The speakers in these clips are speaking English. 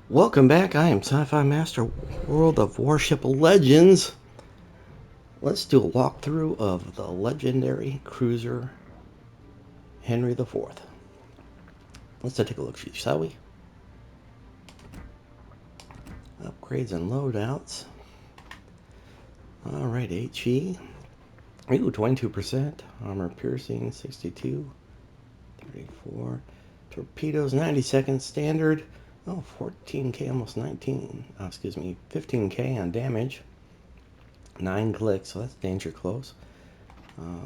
Welcome back. I am Sci-Fi Master, World of Warship Legends. Let's do a walkthrough of the legendary cruiser Henry IV. Let's take a look, shall we? Upgrades and loadouts. Alright, HE. Ooh, 22%. Armor piercing, 62. 34. Torpedoes, 90 seconds. Standard. Oh, 14k, almost 19. Oh, excuse me, 15k on damage. 9 clicks, so that's danger close.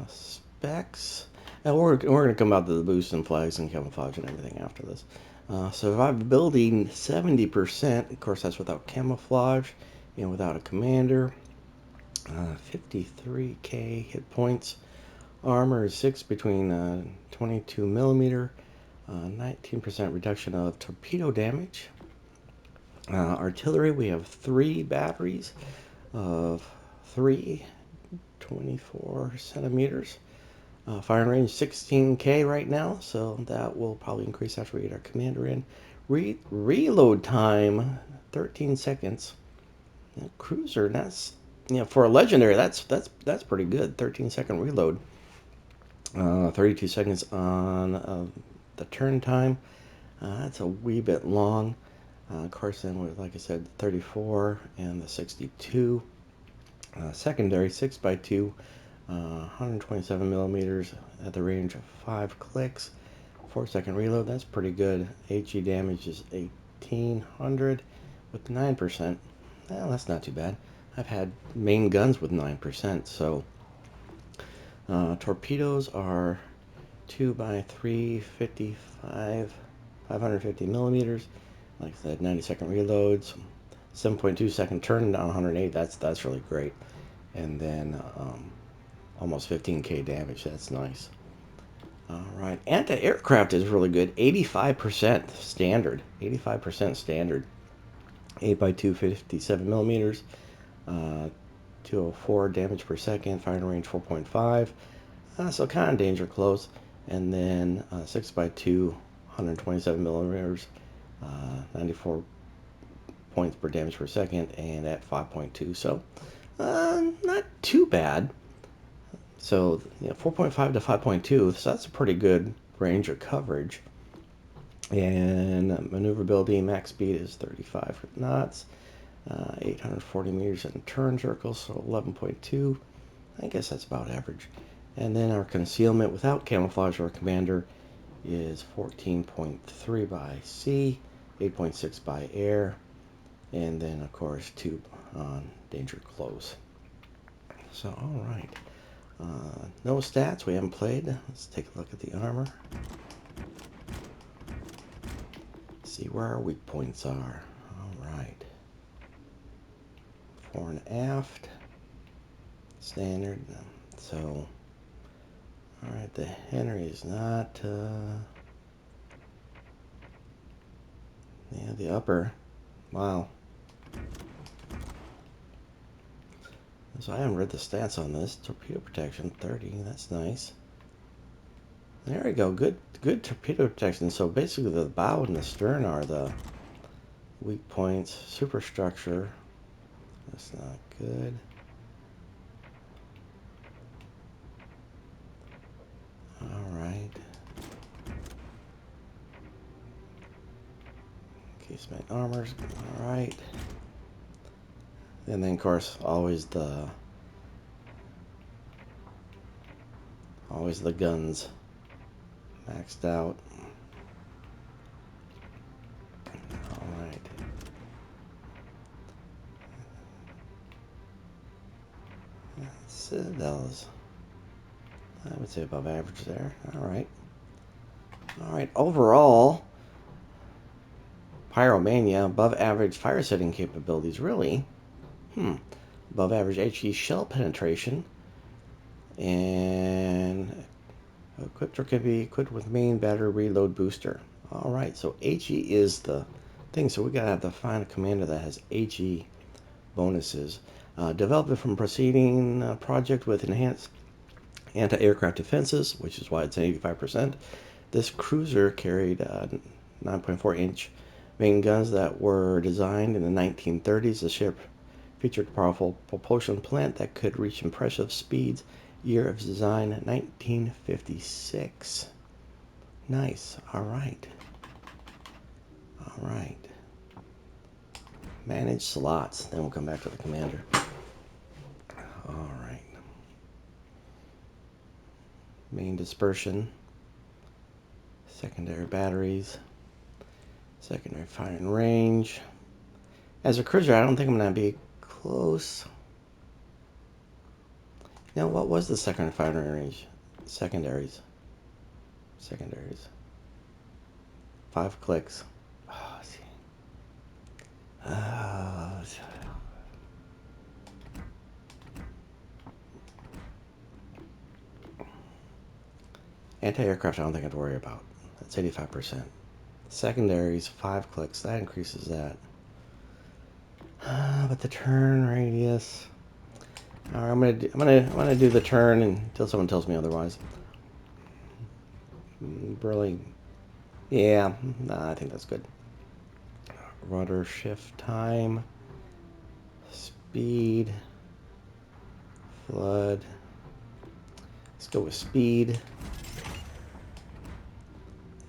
Specs. And we're going to come out to the boost and flags and camouflage and everything after this. Survivability 70%. Of course, that's without camouflage and without a commander. 53k hit points. Armor is 6 between 22 millimeter. 19% reduction of torpedo damage. Artillery, we have 3 batteries of 3 24 centimeters. Firing range 16k right now, so that will probably increase after we get our commander in. Reload time 13 seconds. Cruiser, that's for a legendary, that's pretty good. 13-second reload. 32 seconds on the turn time. That's a wee bit long. Of course, then with, like I said, 34 and the 62. Secondary 6x2, 127 millimeters at the range of 5 clicks. 4-second reload, that's pretty good. HE damage is 1800 with 9%. Well, that's not too bad. I've had main guns with 9%, so torpedoes are 2x3, 55, 550 millimeters. Like I said, 90-second reloads, 7.2-second turn down 108. That's really great. And then almost 15k damage. That's nice. All right, anti-aircraft is really good. 85% standard. 85% standard. 8x2, 57 millimeters. 204 damage per second. Firing range 4.5. So kind of danger close. And then 6x2, 127 millimeters. 94 points per damage per second, and at 5.2. So not too bad. So 4.5 to 5.2, so that's a pretty good range of coverage. And maneuverability, max speed is 35 knots, 840 meters in turn circle, so 11.2. I guess that's about average. And then our concealment without camouflage or commander is 14.3 by sea, 8.6 by air, and then of course 2 on danger close. So all right. No stats, we haven't played. Let's take a look at the armor. See where our weak points are. Alright. Fore and aft. Standard. So, alright, the Henri is not, yeah, the upper. Wow. So I haven't read the stats on this. Torpedo protection 30, that's nice. There we go, good torpedo protection. So basically the bow and the stern are the weak points. Superstructure, that's not good. Alright. Casement armors, alright. And then of course always the guns maxed out. Alright. Citadels, I would say above average there. Alright. Alright, overall Pyromania, above average fire setting capabilities, really. Above average HE shell penetration. And equipped or can be equipped with main battery reload booster. Alright, so HE is the thing. So we gotta have to find a commander that has HE bonuses. Developed from preceding project with enhanced anti-aircraft defenses, which is why it's 85%. This cruiser carried 9.4-inch Main guns that were designed in the 1930s, the ship featured a powerful propulsion plant that could reach impressive speeds. Year of design, 1956. Nice. All right. All right. Manage slots. Then we'll come back to the commander. All right. Main dispersion. Secondary batteries. Secondary firing range. As a cruiser, I don't think I'm going to be close. Now, what was the secondary firing range? Secondaries. 5 clicks. Oh, see. Anti-aircraft, I don't think I have to worry about. That's 85%. Secondaries, 5 clicks. That increases that. But the turn radius. All right, I'm gonna do the turn until someone tells me otherwise. Really, yeah. Nah, I think that's good. Rudder shift time, speed, flood. Let's go with speed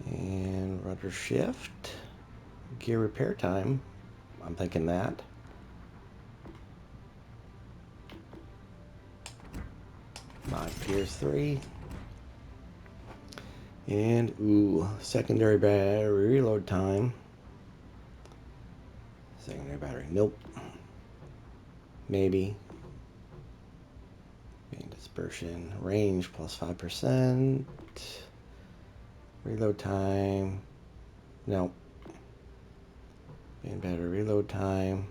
and rudder shift. Gear repair time. I'm thinking that. Mod gears 3. And ooh, secondary battery reload time. Secondary battery, nope. Maybe. Main dispersion range plus 5%. Reload time, nope. Main battery reload time.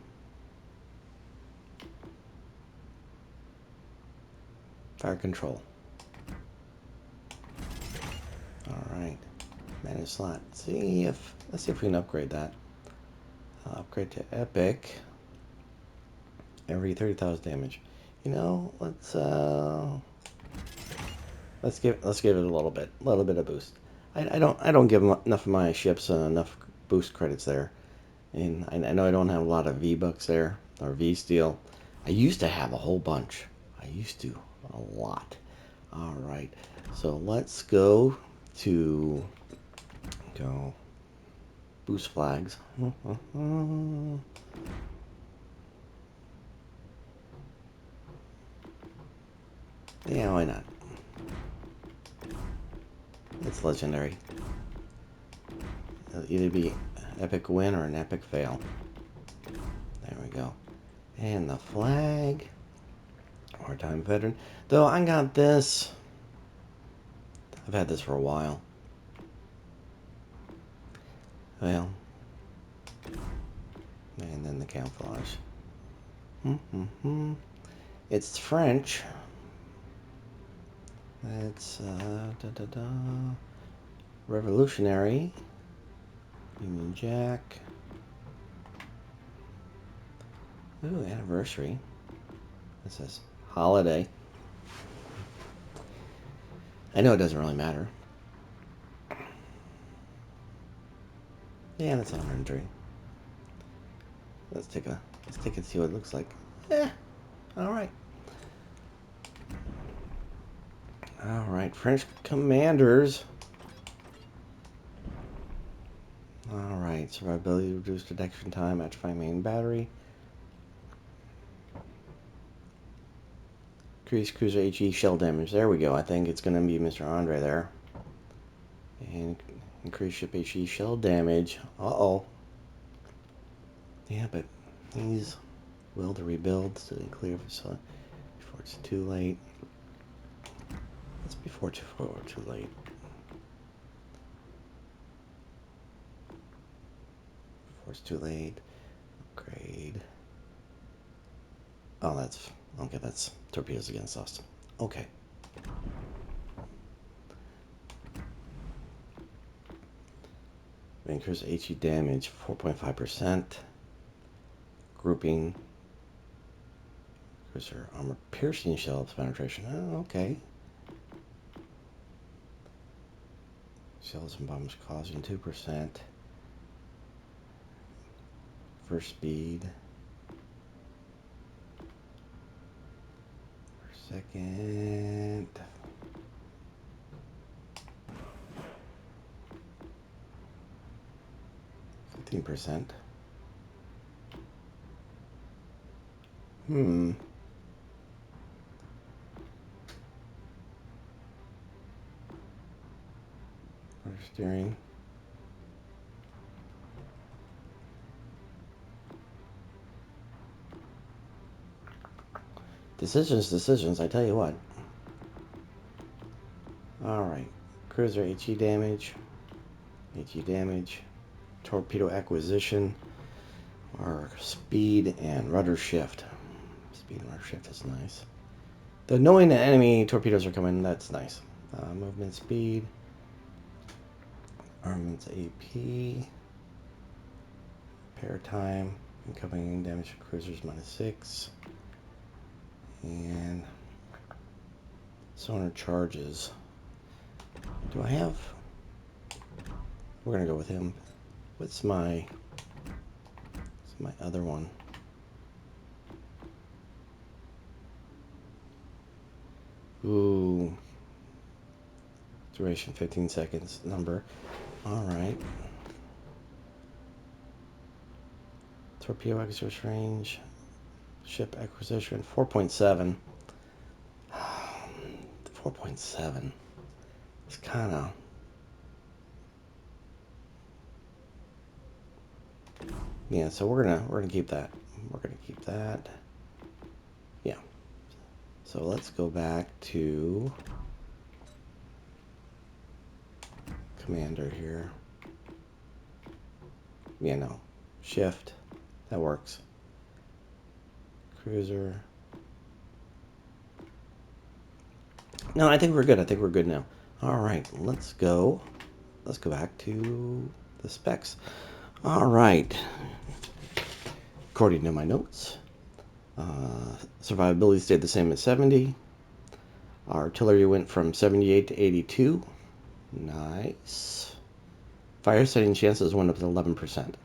Fire control. All right. Manage slot. Let's see if we can upgrade that. Upgrade to epic. Every 30,000 damage. You know, let's give it a little bit of boost. I don't give enough of my ships enough boost credits there, and I know I don't have a lot of V bucks there or V steel. I used to have a whole bunch. I used to a lot. All right, so let's go boost flags. Yeah, why not? It's legendary. It'll either be epic win or an epic fail. There we go. And the flag. Wartime veteran. Though I got this. I've had this for a while. Well. And then the camouflage. It's French. It's Revolutionary. Union Jack. Ooh, anniversary. It says holiday. I know it doesn't really matter. Yeah, that's 103. Let's take a and see what it looks like. All right. All right, French commanders. All right, survivability, reduced detection time, atrophy main battery. Increase cruiser HE shell damage. There we go. I think it's going to be Mr. Andre there. And increase ship HE shell damage. Uh-oh. Yeah, but he's will to rebuild so they clear before it's too late. It's before too late. Before it's too late. Upgrade. Oh, that's okay. That's torpedoes against us. Okay. Increase HE damage 4.5%. Grouping. Cruiser armor piercing shell penetration. Oh, okay. Shells and bombs causing 2%. for speed. Per second. 15%. Rudder steering. Decisions, I tell you what. Alright. Cruiser HE damage. Torpedo acquisition. Our speed and rudder shift. Speed and rudder shift is nice. The knowing that enemy torpedoes are coming, that's nice. Movement speed. Armaments AP. Pair time. Incoming damage to cruisers -6. And sonar charges. Do I have? We're gonna go with him. What's my other one? Ooh. Duration 15 seconds. Number. Alright. Torpedo acquisition range. Ship acquisition 4.7. 4.7. It's kind of. Yeah, so we're gonna keep that. We're gonna keep that. Yeah. So let's go back to Commander here. Yeah, no. Shift. That works. Cruiser. No, I think we're good. I think we're good now. All right, let's go. Let's go back to the specs. All right. According to my notes, survivability stayed the same at 70. Artillery went from 78 to 82. Nice. Fire setting chances went up to 11%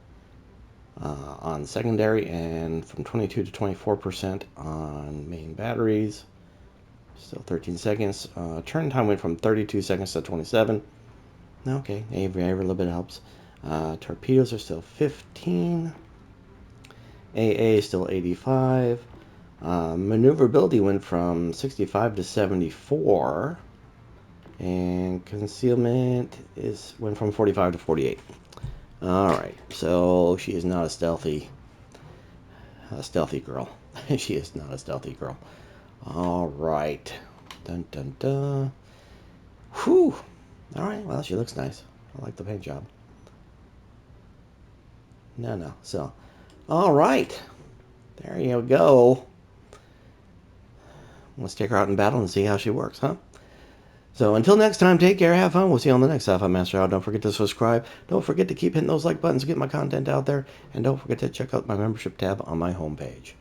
on secondary, and from 22 to 24% on main batteries. Still 13 seconds. Turn time went from 32 seconds to 27. Okay, every little bit helps. Torpedoes are still 15. AA is still 85. Maneuverability went from 65 to 74. And concealment went from 45 to 48. Alright, so she is not a stealthy girl. She is not a stealthy girl. Alright. Dun dun dun. Whew. Alright, well, she looks nice. I like the paint job. No. So, alright. There you go. Let's take her out in battle and see how she works, huh? So until next time, take care, have fun. We'll see you on the next Sci-Fi Master Hour. Don't forget to subscribe. Don't forget to keep hitting those like buttons to get my content out there. And don't forget to check out my membership tab on my homepage.